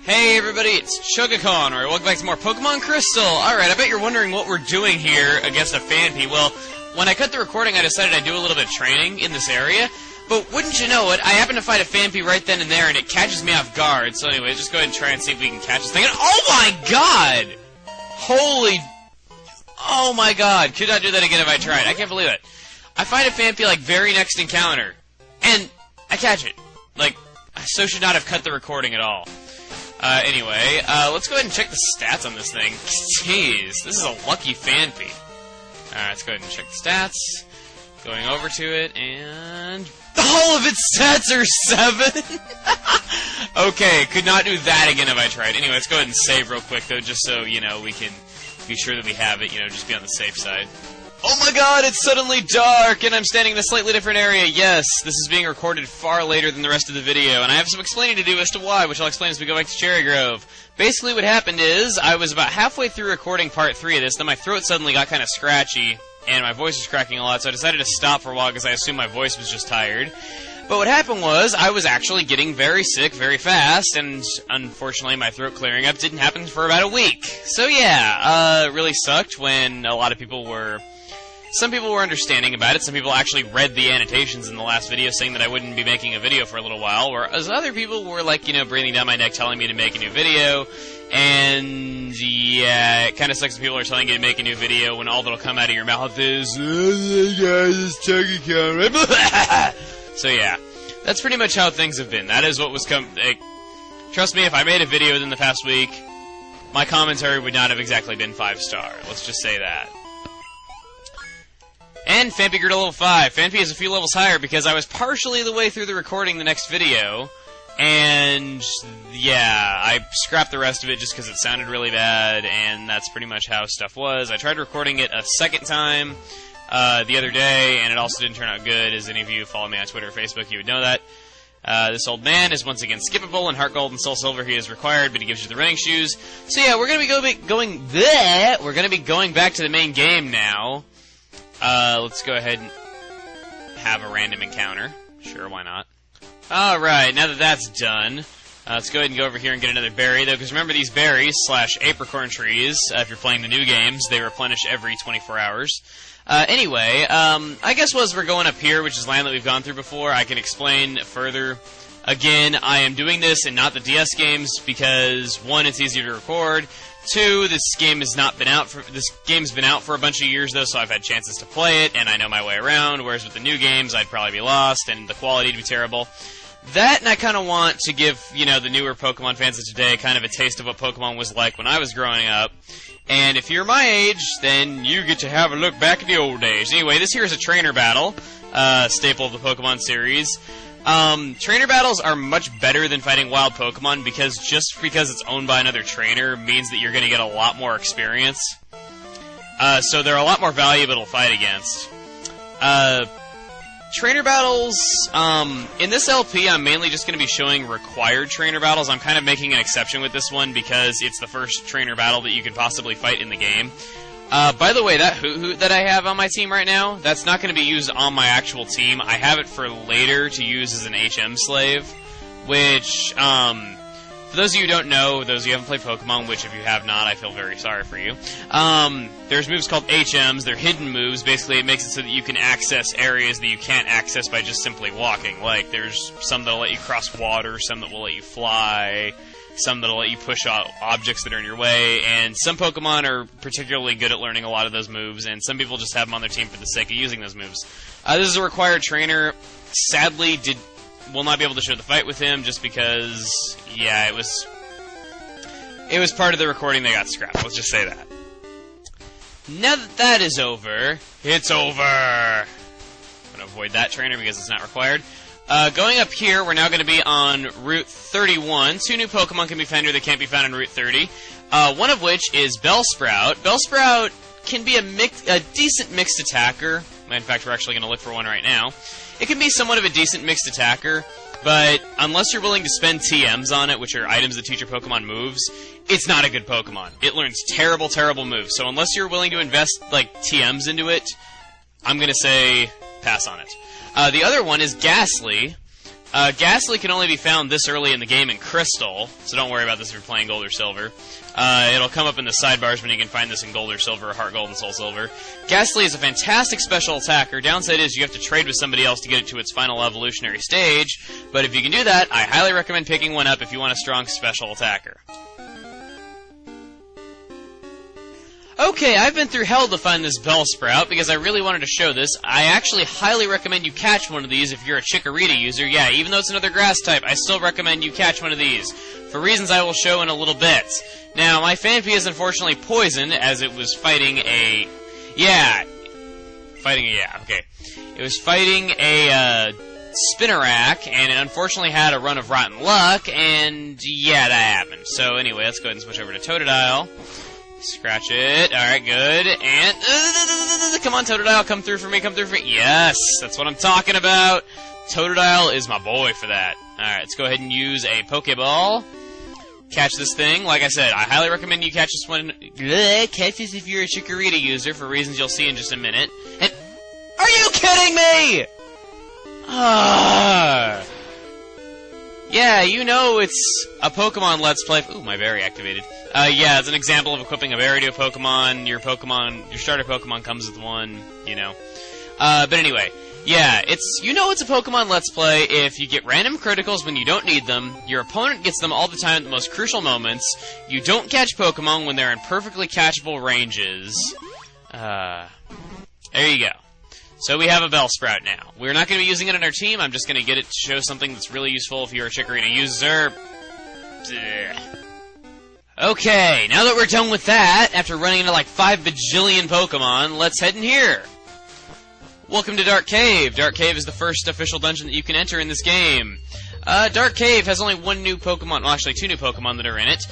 Hey everybody, it's Chugacon, or welcome back to more Pokemon Crystal! Alright, I bet you're wondering what we're doing here against a Phanpy. Well, when I cut the recording, I decided I'd do a little bit of training in this area, but wouldn't you know it, I happened to fight a Phanpy right then and there, and it catches me off guard. So anyway, just go ahead and try and see if we can catch this thing. And oh my god! Holy... Oh my god, could not do that again if I tried. I can't believe it. I fight a Phanpy, like, very next encounter, and I catch it. Like, I so should not have cut the recording at all. Anyway, let's go ahead and check the stats on this thing. Jeez, this is a lucky Phanpy. Alright, let's go ahead and check the stats. Going over to it, and... all of its stats are 7! Okay, could not do that again if I tried. Anyway, let's go ahead and save real quick, though, just so, you know, we can be sure that we have it, you know, just be on the safe side. Oh my god, it's suddenly dark, and I'm standing in a slightly different area. Yes, this is being recorded far later than the rest of the video, and I have some explaining to do as to why, which I'll explain as we go back to Cherry Grove. Basically what happened is, I was about halfway through recording part 3 of this, then my throat suddenly got kind of scratchy, and my voice was cracking a lot, so I decided to stop for a while because I assumed my voice was just tired. But what happened was, I was actually getting very sick very fast, and unfortunately my throat clearing up didn't happen for about a week. So yeah, it really sucked when a lot of people were... Some people were understanding about it, some people actually read the annotations in the last video saying that I wouldn't be making a video for a little while, whereas other people were like, you know, breathing down my neck telling me to make a new video, and yeah, it kind of sucks when people are telling you to make a new video when all that'll come out of your mouth is, oh, guys, it's Turkey Camera. So yeah, that's pretty much how things have been. That is what was trust me, if I made a video within the past week, my commentary would not have exactly been 5-star, let's just say that. And Phanpy grew to level 5. Phanpy is a few levels higher because I was partially the way through the recording the next video. And, yeah, I scrapped the rest of it just because it sounded really bad, and that's pretty much how stuff was. I tried recording it a second time the other day, and it also didn't turn out good. As any of you who follow me on Twitter or Facebook, you would know that. This old man is once again skippable. In Heart Gold and Soul Silver he is required, but he gives you the running shoes. So yeah, we're going to be going back to the main game now. Let's go ahead and have a random encounter. Sure, why not? Alright, now that that's done, let's go ahead and go over here and get another berry, though, because remember these berries, / apricorn trees, if you're playing the new games, they replenish every 24 hours. Anyway, I guess as we're going up here, which is land that we've gone through before, I can explain further. Again, I am doing this and not the DS games, because, 1, it's easier to record, 2, this game's been out for a bunch of years, though, so I've had chances to play it, and I know my way around, whereas with the new games, I'd probably be lost, and the quality would be terrible. That, and I kind of want to give, you know, the newer Pokemon fans of today kind of a taste of what Pokemon was like when I was growing up. And if you're my age, then you get to have a look back at the old days. Anyway, this here is a trainer battle, staple of the Pokemon series. Trainer battles are much better than fighting wild Pokemon because it's owned by another trainer means that you're going to get a lot more experience. So they're a lot more valuable to fight against. Trainer battles, in this LP I'm mainly just going to be showing required trainer battles. I'm kind of making an exception with this one because it's the first trainer battle that you could possibly fight in the game. By the way, that Hoot that I have on my team right now, that's not going to be used on my actual team. I have it for later to use as an HM slave, which, for those of you who don't know, those of you who haven't played Pokemon, which if you have not, I feel very sorry for you, there's moves called HMs. They're hidden moves. Basically, it makes it so that you can access areas that you can't access by just simply walking. Like, there's some that'll let you cross water, some that will let you fly, some that'll let you push out objects that are in your way, and some Pokemon are particularly good at learning a lot of those moves, and some people just have them on their team for the sake of using those moves. This is a required trainer. Sadly, will not be able to show the fight with him, just because, yeah, it was part of the recording that got scrapped. Let's just say that. Now that that is over, it's over! I'm going to avoid that trainer because it's not required. Going up here, we're now going to be on Route 31. 2 new Pokemon can be found here that can't be found on Route 30. One of which is Bellsprout. Bellsprout can be a decent mixed attacker. In fact, we're actually going to look for one right now. It can be somewhat of a decent mixed attacker, but unless you're willing to spend TMs on it, which are items that teach your Pokemon moves, it's not a good Pokemon. It learns terrible, terrible moves. So unless you're willing to invest, like, TMs into it, I'm going to say pass on it. The other one is Ghastly. Ghastly can only be found this early in the game in Crystal, so don't worry about this if you're playing Gold or Silver. It'll come up in the sidebars when you can find this in Gold or Silver, Heart Gold and Soul Silver. Ghastly is a fantastic special attacker. Downside is you have to trade with somebody else to get it to its final evolutionary stage, but if you can do that, I highly recommend picking one up if you want a strong special attacker. Okay, I've been through hell to find this Bellsprout because I really wanted to show this. I actually highly recommend you catch one of these if you're a Chikorita user. Yeah, even though it's another grass type, I still recommend you catch one of these, for reasons I will show in a little bit. Now, my Phanpy is unfortunately poisoned as it was fighting a... It was fighting a Spinnerack, and it unfortunately had a run of Rotten Luck, and yeah, that happened. So anyway, let's go ahead and switch over to Totodile. Scratch it. Alright, good. And... come on, Totodile. Come through for me. Come through for me. Yes! That's what I'm talking about. Totodile is my boy for that. Alright, let's go ahead and use a Pokeball. Catch this thing. Like I said, I highly recommend you catch this one. Catch this if you're a Chikorita user, for reasons you'll see in just a minute. And... are you kidding me?! Yeah, you know it's a Pokemon Let's Play. Ooh, my berry activated. Yeah, it's an example of equipping a berry to a Pokemon. Your starter Pokemon comes with one, you know. But anyway, yeah, it's a Pokemon Let's Play if you get random criticals when you don't need them, your opponent gets them all the time at the most crucial moments, you don't catch Pokemon when they're in perfectly catchable ranges. There you go. So we have a Bellsprout now. We're not going to be using it on our team. I'm just going to get it to show something that's really useful if you're a Chikorita user. Okay, now that we're done with that, after running into like 5 bajillion Pokemon, let's head in here. Welcome to Dark Cave. Dark Cave is the first official dungeon that you can enter in this game. Dark Cave has only one new Pokemon, well actually 2 new Pokemon that are in it.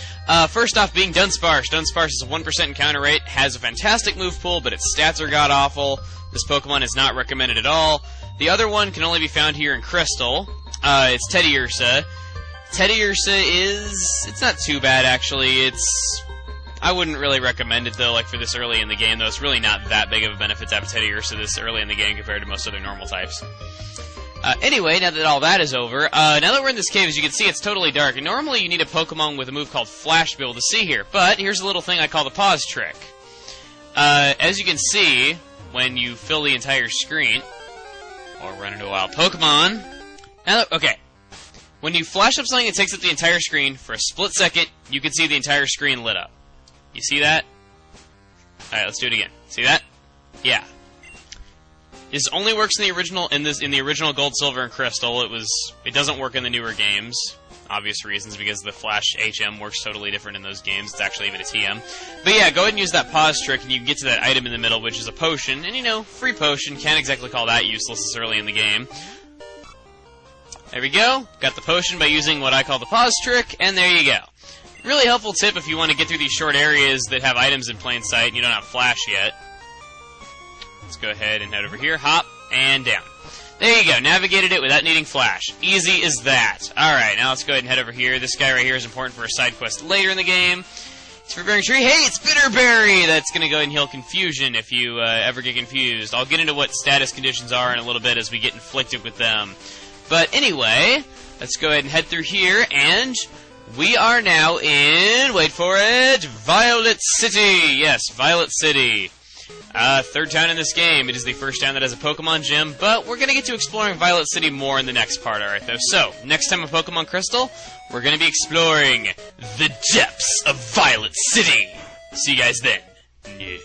First off being Dunsparce. Dunsparce is a 1% encounter rate, has a fantastic move pool, but its stats are god-awful. This Pokemon is not recommended at all. The other one can only be found here in Crystal. It's Teddiursa. Teddiursa it's not too bad actually. I wouldn't really recommend it though, like for this early in the game though. It's really not that big of a benefit to have Teddiursa this early in the game compared to most other normal types. Anyway, now that all that is over, now that we're in this cave, as you can see, it's totally dark. And normally you need a Pokemon with a move called Flash to be able to see here. But here's a little thing I call the pause trick. As you can see, when you fill the entire screen, or run into a wild Pokemon, now, okay, when you flash up something that takes up the entire screen, for a split second, you can see the entire screen lit up. You see that? Alright, let's do it again. See that? Yeah. This only works in the original Gold, Silver, and Crystal. It doesn't work in the newer games. Obvious reasons, because the Flash HM works totally different in those games. It's actually even a TM. But yeah, go ahead and use that pause trick, and you can get to that item in the middle, which is a potion. And, you know, free potion. Can't exactly call that useless this early in the game. There we go. Got the potion by using what I call the pause trick, and there you go. Really helpful tip if you want to get through these short areas that have items in plain sight and you don't have Flash yet. Let's go ahead and head over here. Hop, and down. There you go, navigated it without needing Flash. Easy as that. Alright, now let's go ahead and head over here. This guy right here is important for a side quest later in the game. It's for Bearing Tree. Hey, it's Bitterberry! That's going to go ahead and heal Confusion if you ever get confused. I'll get into what status conditions are in a little bit as we get inflicted with them. But anyway, let's go ahead and head through here, and we are now in, wait for it, Violet City! Yes, Violet City. Third town in this game. It is the first town that has a Pokemon gym, but we're going to get to exploring Violet City more in the next part, alright though. So, next time on Pokemon Crystal, we're going to be exploring the depths of Violet City. See you guys then. Yeah.